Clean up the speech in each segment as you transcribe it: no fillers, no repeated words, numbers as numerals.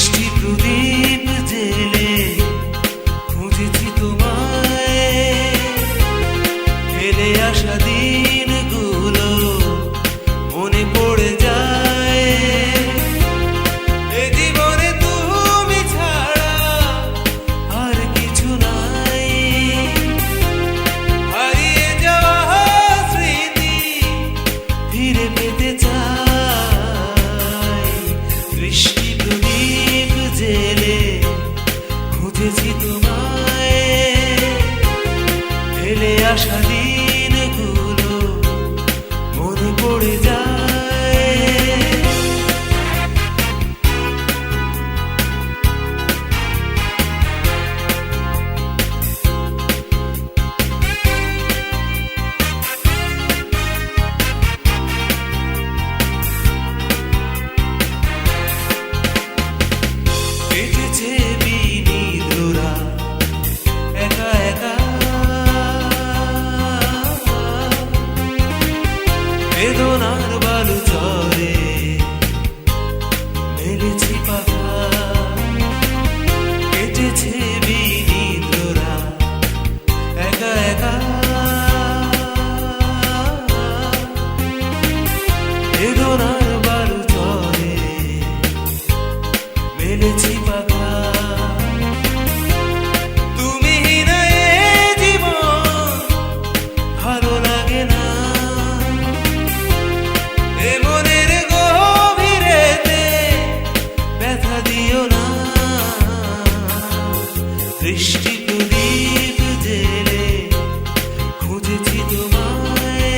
বৃষ্টি প্রদীপ জেলে খুঁজেছি তোমায়, ফেলে আসা দিনগুলো মনে পড়ে যায়। এ জীবনে তুমি ছাড়া আর কিছু নাই, হারিয়ে যাওয়া স্মৃতি ফিরে পেতে চাই। বৃষ্টি প্রদীপ জেলে খুঁজেছি তোমায়, ফেলে আসা দিনগুলো মনে পড়ে যায়। কেটেছে বিনিদ্রা একা একা, বেদনার বালু চরে মেলেছি পাখা। কেটেছে বিনিদ্রা একা একা, বেদনার বালু চরে মেলেছি পাখা। তুমি না এ জীবন ভালো লাগে না, এ মনের গভীরেতে ব্যথা দিও না। বৃষ্টি প্রদীপ জেলে খুঁজেছি তোমায়,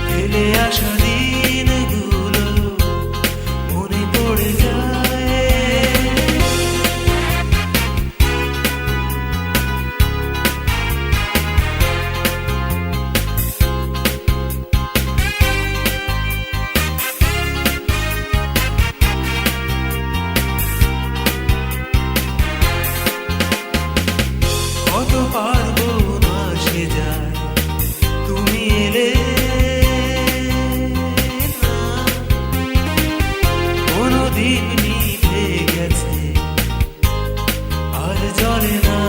ফেলে আসা দিনগুলো মনে পড়ে যায়। কত পারবো না সে যায়, তুমি এলে না। কোনো দিন নিভে গেছে আর জ্বলে না।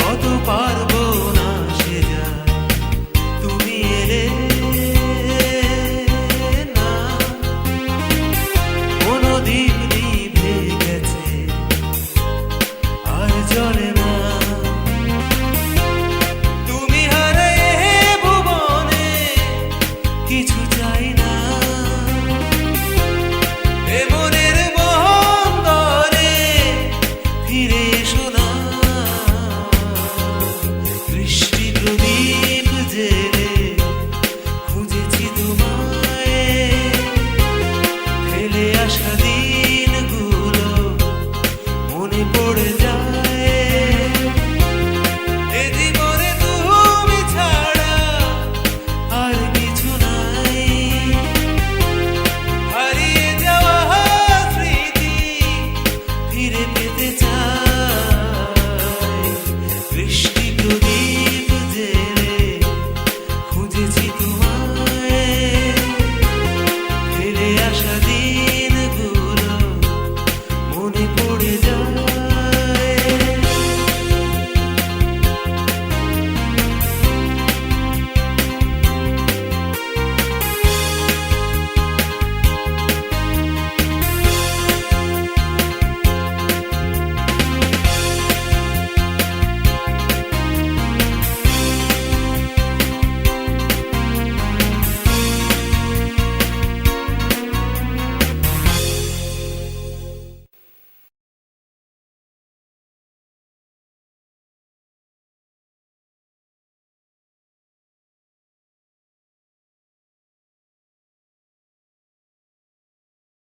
কত পারবো না সে যায়, তুমি এলে না। কোনো দিন নিভে গেছে আর জ্বলে না। তুমি হারায় ভুবনে কিছু চাই না, এ মনের বন্দরে ফিরে এসো না। বৃষ্টি প্রদীপ জেলে খুঁজেছি তোমায়, ফেলে আসা